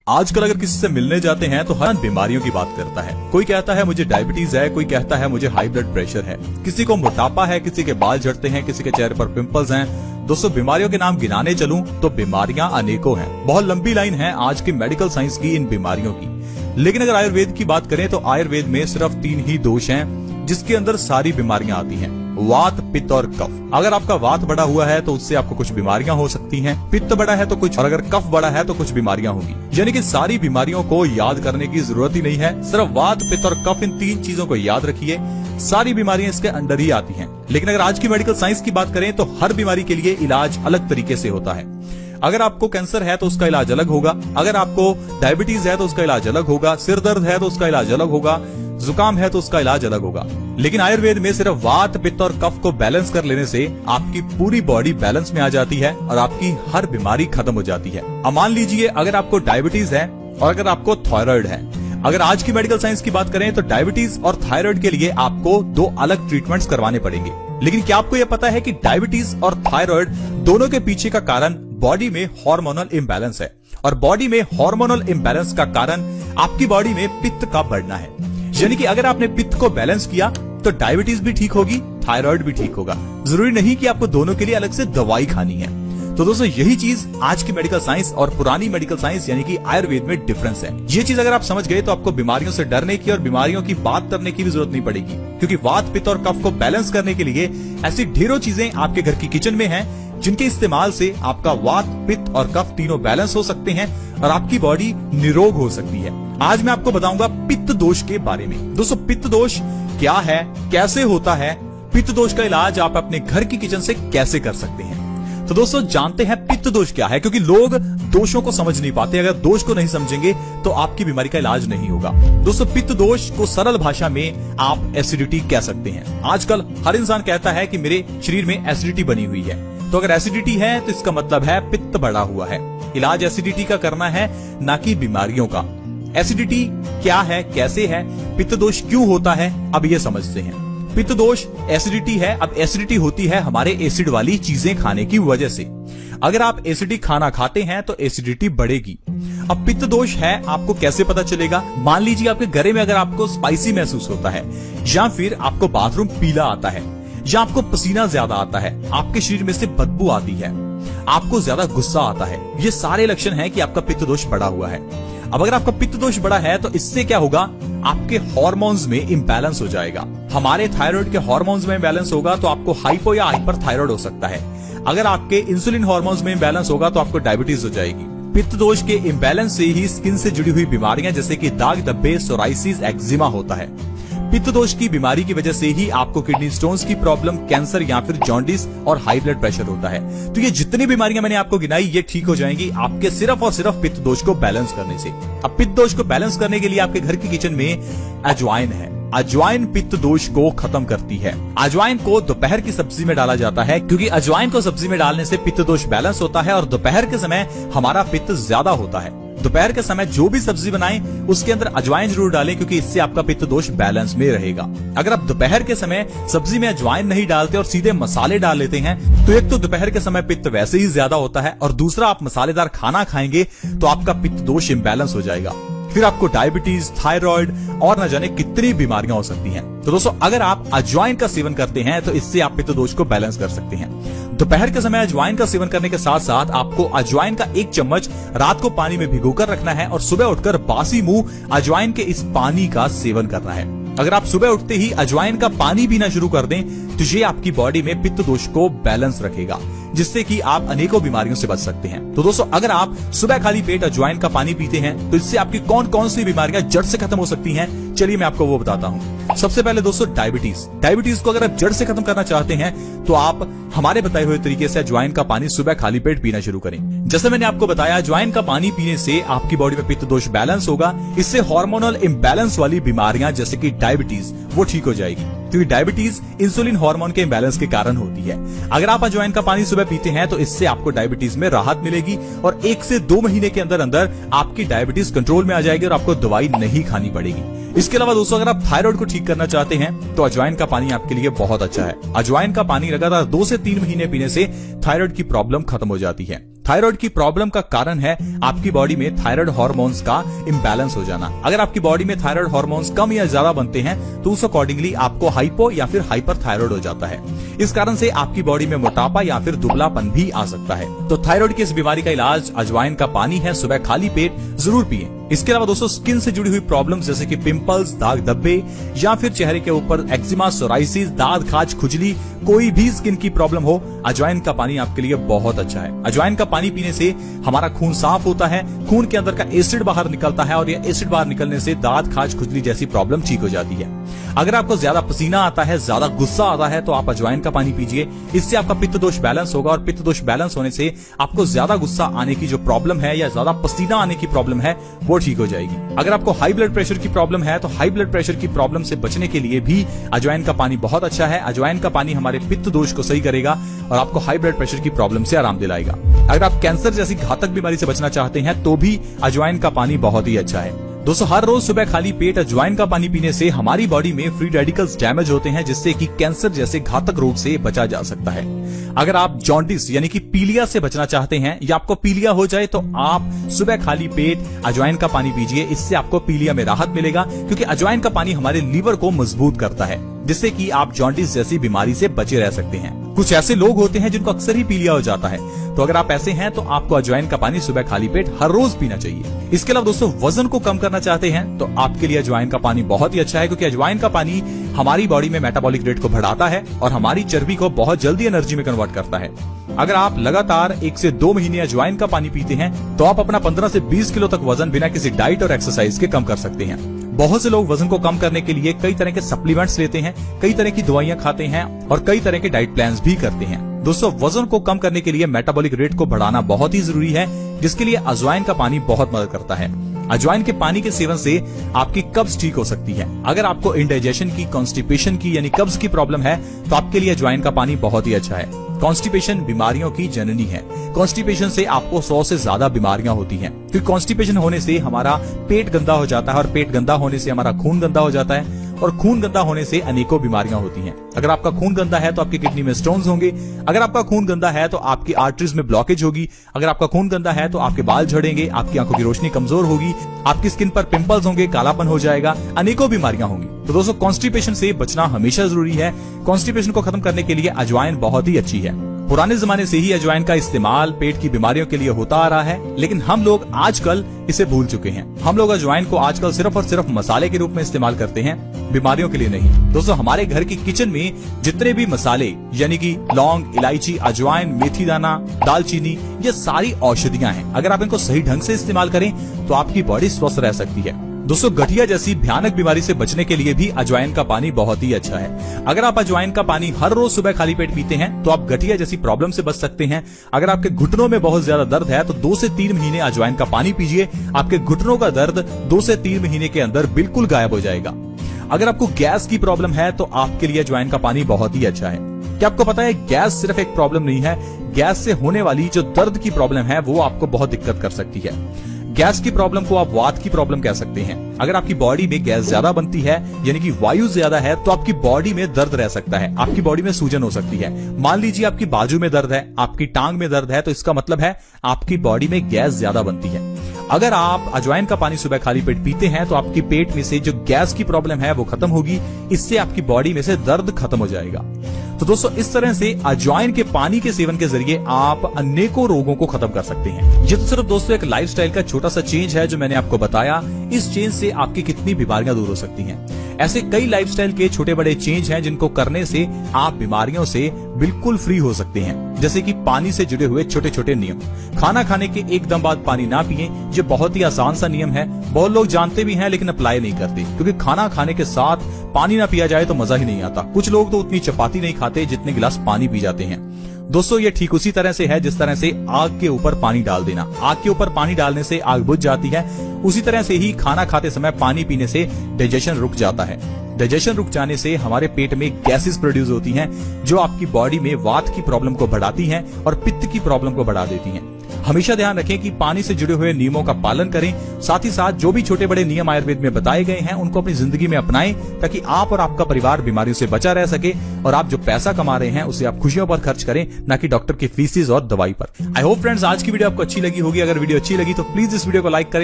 आजकल अगर किसी से मिलने जाते हैं तो हर बीमारियों की बात करता है। कोई कहता है मुझे डायबिटीज है, कोई कहता है मुझे हाई ब्लड प्रेशर है, किसी को मोटापा है, किसी के बाल झड़ते हैं, किसी के चेहरे पर पिंपल्स हैं। दोस्तों, बीमारियों के नाम गिनाने चलूं तो बीमारियां अनेकों हैं। बहुत लंबी लाइन है आज की मेडिकल साइंस की इन बीमारियों की। लेकिन अगर आयुर्वेद की बात करें तो आयुर्वेद में सिर्फ 3 ही दोष हैं जिसके अंदर सारी बीमारियां आती हैं: वात, पित्त और कफ। अगर आपका वात बढ़ा हुआ है तो उससे आपको कुछ बीमारियां हो सकती हैं, पित्त बढ़ा है तो कुछ, और अगर कफ बढ़ा है तो कुछ बीमारियां होंगी। यानी कि सारी बीमारियों को याद करने की जरूरत ही नहीं है। सिर्फ वात, पित्त और कफ, इन 3 चीजों को याद रखिए, सारी बीमारियां इसके अंडर ही आती हैं। लेकिन अगर आज की मेडिकल साइंस की बात करें तो हर बीमारी के लिए इलाज अलग तरीके से होता है। अगर आपको कैंसर है तो उसका इलाज अलग होगा, अगर आपको डायबिटीज है तो उसका इलाज अलग होगा, सिर दर्द है तो उसका इलाज अलग होगा, जुकाम है तो उसका इलाज अलग होगा। लेकिन आयुर्वेद में सिर्फ वात, पित्त और कफ को बैलेंस कर लेने से आपकी पूरी बॉडी बैलेंस में आ जाती है और आपकी हर बीमारी खत्म हो जाती है। अब मान लीजिए अगर आपको डायबिटीज है और अगर आपको थायराइड है। अगर आज की मेडिकल साइंस की बात करें तो डायबिटीज और थायराइड के लिए आपको 2 अलग ट्रीटमेंट्स करवाने पड़ेंगे। लेकिन क्या आपको यह पता है कि डायबिटीज और थायराइड दोनों के पीछे का कारण बॉडी में हार्मोनल इम्बैलेंस है, और बॉडी में हार्मोनल इम्बैलेंस का कारण आपकी बॉडी में पित्त का बढ़ना है। यानी कि अगर आपने पित्त को बैलेंस किया तो डायबिटीज भी ठीक होगी, थायराइड भी ठीक होगा। जरूरी नहीं कि आपको दोनों के लिए अलग से दवाई खानी है। तो दोस्तों, यही चीज आज की मेडिकल साइंस और पुरानी मेडिकल साइंस यानी कि आयुर्वेद में डिफरेंस है। ये चीज अगर आप समझ गए तो आपको बीमारियों से डरने की और बीमारियों की बात करने की भी जरूरत नहीं पड़ेगी, क्योंकि वात, पित्त और कफ को बैलेंस करने के लिए ऐसी ढेरों चीजें आपके घर की किचन में हैं जिनके इस्तेमाल से आपका वात, पित्त और कफ तीनों बैलेंस हो सकते हैं और आपकी बॉडी निरोग हो सकती है। आज मैं आपको बताऊंगा पित्त दोष के बारे में। दोस्तों, पित्त दोष क्या है, कैसे होता है, पित्त दोष का इलाज आप अपने घर की किचन से कैसे कर सकते हैं। तो दोस्तों, जानते हैं पित्त दोष क्या है, क्योंकि लोग दोषों को समझ नहीं पाते। अगर दोष को नहीं समझेंगे तो आपकी बीमारी का इलाज नहीं होगा। दोस्तों, पित्त दोष को सरल भाषा में आप एसिडिटी कह सकते हैं। आजकल हर इंसान कहता है कि मेरे शरीर में एसिडिटी बनी हुई है। तो अगर एसिडिटी है तो इसका मतलब है पित्त बढ़ा हुआ है। इलाज एसिडिटी का करना है, ना कि बीमारियों का। एसिडिटी क्या है, कैसे है, पित्त दोष क्यों होता है, अब ये समझते हैं। पित्त दोष एसिडिटी है। अब एसिडिटी होती है हमारे एसिड वाली चीजें खाने की वजह से। अगर आप एसिडिक खाना खाते हैं तो एसिडिटी बढ़ेगी। अब पित्त दोष है, आपको कैसे पता चलेगा? मान लीजिए आपके गले में अगर आपको स्पाइसी महसूस होता है, या फिर आपको बाथरूम पीला आता है, या आपको पसीना ज्यादा आता है, आपके शरीर में से बदबू आती है, आपको ज्यादा गुस्सा आता है, ये सारे लक्षण हैं कि आपका पित्त दोष बढ़ा हुआ है। अब अगर आपका पित्त दोष बढ़ा है तो इससे क्या होगा? आपके हार्मोन्स में इंबैलेंस हो जाएगा। हमारे थायराइड के हार्मोन्स में इंबैलेंस होगा तो आपको हाइपो या हाइपर थायराइड हो सकता है। अगर आपके इंसुलिन हार्मोन्स में इंबैलेंस होगा तो आपको डायबिटीज हो जाएगी। पित्त दोष के इंबैलेंस से ही स्किन से जुड़ी हुई बीमारियां जैसे कि दाग धब्बे, सोराइसिस, एक्जिमा होता है। पित्त दोष की बीमारी की वजह से ही आपको किडनी स्टोन्स की प्रॉब्लम, कैंसर या फिर जॉन्डिस और हाई ब्लड प्रेशर होता है। तो ये जितनी बीमारियां मैंने आपको गिनाई ये ठीक हो जाएंगी आपके सिर्फ और सिर्फ पित्त दोष को बैलेंस करने से। अब पित्त दोष को बैलेंस करने के लिए आपके घर की किचन में अजवाइन है। अजवाइन पित्त दोष को खत्म करती है। अजवाइन को दोपहर की सब्जी में डाला जाता है, क्योंकि अजवाइन को सब्जी में डालने से पित्त दोष बैलेंस होता है और दोपहर के समय हमारा पित्त ज्यादा होता है। दोपहर के समय जो भी सब्जी बनाएं उसके अंदर अजवाइन जरूर डालें, क्योंकि इससे आपका पित्त दोष बैलेंस में रहेगा। अगर आप दोपहर के समय सब्जी में अजवाइन नहीं डालते और सीधे मसाले डाल लेते हैं तो एक तो दोपहर के समय पित्त वैसे ही ज्यादा होता है, और दूसरा आप मसालेदार खाना खाएंगे तो आपका पित्त दोष इम्बैलेंस हो जाएगा। फिर आपको डायबिटीज, थायराइड और न जाने कितनी बीमारियां हो सकती हैं। तो दोस्तों, अगर आप अजवाइन का सेवन करते हैं तो इससे आप पित्त दोष को बैलेंस कर सकते हैं। दोपहर के समय अजवाइन का सेवन करने के साथ साथ आपको अजवाइन का 1 चम्मच रात को पानी में भिगोकर रखना है और सुबह उठकर बासी मुंह अजवाइन के इस पानी का सेवन करना है। अगर आप सुबह उठते ही अजवाइन का पानी पीना शुरू कर दें तो ये आपकी बॉडी में पित्त दोष को बैलेंस रखेगा, जिससे कि आप अनेकों बीमारियों से बच सकते हैं। तो दोस्तों, अगर आप सुबह खाली पेट अजवाइन का पानी पीते हैं तो इससे आपकी कौन कौन सी बीमारियां जड़ से खत्म हो सकती हैं, चलिए मैं आपको वो बताता हूं। सबसे पहले दोस्तों, डायबिटीज को अगर आप जड़ से खत्म करना चाहते हैं तो आप हमारे बताए हुए तरीके से अजवाइन का पानी सुबह खाली पेट पीना शुरू करें। जैसे मैंने आपको बताया, अजवाइन का पानी पीने से आपकी बॉडी में पित्त दोष बैलेंस होगा। इससे हार्मोनल इम्बैलेंस वाली बीमारियां जैसे कि डायबिटीज वो ठीक हो जाएगी, क्योंकि डायबिटीज इंसुलिन हार्मोन के इम्बैलेंस के कारण होती है। अगर आप अजवाइन का पानी सुबह पीते हैं तो इससे आपको डायबिटीज में राहत मिलेगी और 1 से 2 महीने के अंदर अंदर आपकी डायबिटीज कंट्रोल में आ जाएगी और आपको दवाई नहीं खानी पड़ेगी। इसके अलावा दोस्तों, अगर आप थायराइड को ठीक करना चाहते हैं तो अजवाइन का पानी आपके लिए बहुत अच्छा है। अजवाइन का पानी लगातार 2 से 3 महीने पीने से थायराइड की प्रॉब्लम खत्म हो जाती है। थायराइड की प्रॉब्लम का कारण है आपकी बॉडी में थायराइड हार्मोन्स का इम्बैलेंस हो जाना। अगर आपकी बॉडी में थायराइड हार्मोन्स कम या ज्यादा बनते हैं तो उस अकॉर्डिंगली आपको हाइपो या फिर हाइपर थायराइड हो जाता है। इस कारण से आपकी बॉडी में मोटापा या फिर दुबलापन भी आ सकता है। तो थायराइड की इस बीमारी का इलाज अजवाइन का पानी है, सुबह खाली पेट जरूर पिएं। इसके अलावा दोस्तों स्किन से जुड़ी हुई प्रॉब्लम्स जैसे कि पिंपल्स, दाग धब्बे या फिर चेहरे के ऊपर एक्जिमा, सोराइसिस, दाद खाज, खुजली, कोई भी स्किन की प्रॉब्लम हो, अजवाइन का पानी आपके लिए बहुत अच्छा है। अजवाइन का पानी पीने से हमारा खून साफ होता है, खून के अंदर का एसिड बाहर निकलता है और यह एसिड बाहर निकलने से दाद खाज, खुजली जैसी प्रॉब्लम ठीक हो जाती है। अगर आपको ज्यादा पसीना आता है, ज्यादा गुस्सा आता है तो आप अजवाइन का पानी पीजिए। इससे आपका पित्त दोष बैलेंस होगा और पित्त दोष बैलेंस होने से आपको ज्यादा गुस्सा आने की जो प्रॉब्लम है या ज्यादा पसीना आने की प्रॉब्लम है वो ठीक हो जाएगी। अगर आपको हाई ब्लड प्रेशर की प्रॉब्लम है तो हाई ब्लड प्रेशर की प्रॉब्लम से बचने के लिए भी अजवाइन का पानी बहुत अच्छा है। अजवाइन का पानी हमारे पित्त दोष को सही करेगा और आपको हाई ब्लड प्रेशर की प्रॉब्लम से आराम दिलाएगा। अगर आप कैंसर जैसी घातक बीमारी से बचना चाहते हैं तो भी अजवाइन का पानी बहुत ही अच्छा है। दोस्तों हर रोज सुबह खाली पेट अजवाइन का पानी पीने से हमारी बॉडी में फ्री रेडिकल्स डैमेज होते हैं, जिससे कि कैंसर जैसे घातक रोग से बचा जा सकता है। अगर आप जॉन्डिस यानी कि पीलिया से बचना चाहते हैं या आपको पीलिया हो जाए तो आप सुबह खाली पेट अजवाइन का पानी पीजिए। इससे आपको पीलिया में राहत मिलेगा, क्योंकि अजवाइन का पानी हमारे लीवर को मजबूत करता है, जिससे कि आप जॉन्डिस जैसी बीमारी से बचे रह सकते हैं। कुछ ऐसे लोग होते हैं जिनको अक्सर ही पीलिया हो जाता है, तो अगर आप ऐसे हैं तो आपको अजवाइन का पानी सुबह खाली पेट हर रोज पीना चाहिए। इसके अलावा दोस्तों वजन को कम करना चाहते हैं तो आपके लिए अजवाइन का पानी बहुत ही अच्छा है, क्योंकि अजवाइन का पानी हमारी बॉडी में मेटाबॉलिक रेट को बढ़ाता है और हमारी चर्बी को बहुत जल्दी एनर्जी में कन्वर्ट करता है। अगर आप लगातार 1 से 2 महीने अजवाइन का पानी पीते हैं तो आप अपना 15 से 20 किलो तक वजन बिना किसी डाइट और एक्सरसाइज के कम कर सकते हैं। बहुत से लोग वजन को कम करने के लिए कई तरह के सप्लीमेंट्स लेते हैं, कई तरह की दवाइयां खाते हैं और कई तरह के डाइट प्लान्स भी करते हैं। दोस्तों वजन को कम करने के लिए मेटाबॉलिक रेट को बढ़ाना बहुत ही जरूरी है, जिसके लिए अजवाइन का पानी बहुत मदद करता है। अजवाइन के पानी के सेवन से आपकी कब्ज ठीक हो सकती है। अगर आपको इंडाइजेशन की, कॉन्स्टिपेशन की यानी कब्ज की प्रॉब्लम है तो आपके लिए अजवाइन का पानी बहुत ही अच्छा है। कॉन्स्टिपेशन बीमारियों की जननी है। कॉन्स्टिपेशन से आपको 100 से ज्यादा बीमारियां होती हैं, क्योंकि कॉन्स्टिपेशन होने से हमारा पेट गंदा हो जाता है और पेट गंदा होने से हमारा खून गंदा हो जाता है और खून गंदा होने से अनेकों बीमारियां होती हैं। अगर आपका खून गंदा है तो आपकी किडनी में स्टोन्स होंगे। अगर आपका खून गंदा है तो आपकी आर्टरीज में ब्लॉकेज होगी। अगर आपका खून गंदा है तो आपके बाल झड़ेंगे, आपकी आंखों की रोशनी कमजोर होगी, आपकी स्किन पर पिंपल्स होंगे, कालापन हो जाएगा, अनेकों बीमारियां होंगी। तो दोस्तों कॉन्स्टिपेशन से बचना हमेशा जरूरी है। कॉन्स्टिपेशन को खत्म करने के लिए अजवाइन बहुत ही अच्छी है। पुराने जमाने से ही अजवाइन का इस्तेमाल पेट की बीमारियों के लिए होता आ रहा है, लेकिन हम लोग आजकल इसे भूल चुके हैं। हम लोग अजवाइन को आजकल सिर्फ और सिर्फ मसाले के रूप में इस्तेमाल करते हैं, बीमारियों के लिए नहीं। दोस्तों हमारे घर की किचन में जितने भी मसाले यानी कि लौंग, इलायची, अजवाइन, मेथी दाना, दालचीनी, ये सारी औषधियां हैं। अगर आप इनको सही ढंग से इस्तेमाल करें तो आपकी बॉडी स्वस्थ रह सकती है। दोस्तों गठिया जैसी भयानक बीमारी से बचने के लिए भी अजवाइन का पानी बहुत ही अच्छा है। अगर आप अजवाइन का पानी हर रोज सुबह खाली पेट पीते हैं तो आप गठिया जैसी प्रॉब्लम से बच सकते हैं। अगर आपके घुटनों में बहुत ज्यादा दर्द है तो 2 से 3 महीने अजवाइन का पानी पीजिए। आपके घुटनों का दर्द 2 से 3 महीने के अंदर बिल्कुल गायब हो जाएगा। अगर आपको गैस की प्रॉब्लम है तो आपके लिए अजवाइन का पानी बहुत ही अच्छा है। क्या आपको पता है गैस सिर्फ एक प्रॉब्लम नहीं है, गैस से होने वाली जो दर्द की प्रॉब्लम है वो आपको बहुत दिक्कत कर सकती है। गैस की प्रॉब्लम को आप वात की प्रॉब्लम कह सकते हैं। अगर आपकी बॉडी में गैस ज्यादा बनती है यानी कि वायु ज्यादा है तो आपकी बॉडी में दर्द रह सकता है, आपकी बॉडी में सूजन हो सकती है। मान लीजिए आपकी बाजू में दर्द है, आपकी टांग में दर्द है, तो इसका मतलब है आपकी बॉडी में गैस ज्यादा बनती है। अगर आप अजवाइन का पानी सुबह खाली पेट पीते हैं तो आपकी पेट में से जो गैस की प्रॉब्लम है वो खत्म होगी। इससे आपकी बॉडी में से दर्द खत्म हो जाएगा। तो दोस्तों इस तरह से अजवाइन के पानी के सेवन के जरिए आप अनेकों रोगों को खत्म कर सकते हैं। ये तो सिर्फ दोस्तों एक लाइफस्टाइल का छोटा सा चेंज है जो मैंने आपको बताया। इस चेंज से आपकी कितनी बीमारियां दूर हो सकती हैं। ऐसे कई लाइफस्टाइल के छोटे बड़े चेंज हैं जिनको करने से आप बीमारियों से बिल्कुल फ्री हो सकते हैं। जैसे कि पानी से जुड़े हुए छोटे छोटे नियम। खाना खाने के एकदम बाद पानी ना पिएं। ये बहुत ही आसान सा नियम है, बहुत लोग जानते भी हैं लेकिन अप्लाई नहीं करते, क्योंकि खाना खाने के साथ पानी ना पिया जाए तो मजा ही नहीं आता। कुछ लोग तो उतनी चपाती नहीं खाते जितने गिलास पानी पी जाते हैं। दोस्तों ये ठीक उसी तरह से है जिस तरह से आग के ऊपर पानी डाल देना। आग के ऊपर पानी डालने से आग बुझ जाती है, उसी तरह से ही खाना खाते समय पानी पीने से डाइजेशन रुक जाता है। डाइजेशन रुक जाने से हमारे पेट में गैसेस प्रोड्यूस होती हैं जो आपकी बॉडी में वात की प्रॉब्लम को बढ़ाती हैं और पित्त की प्रॉब्लम को बढ़ा देती हैं। हमेशा ध्यान रखें कि पानी से जुड़े हुए नियमों का पालन करें। साथ ही साथ जो भी छोटे बड़े नियम आयुर्वेद में बताए गए हैं उनको अपनी जिंदगी में अपनाएं, ताकि आप और आपका परिवार बीमारियों से बचा रह सके और आप जो पैसा कमा रहे हैं उसे आप खुशियों पर खर्च करें, ना कि डॉक्टर की फीसिस और दवाई पर। आई होप फ्रेंड्स आज की वीडियो आपको अच्छी लगी होगी। अगर वीडियो अच्छी लगी तो प्लीज इस वीडियो को लाइक करें।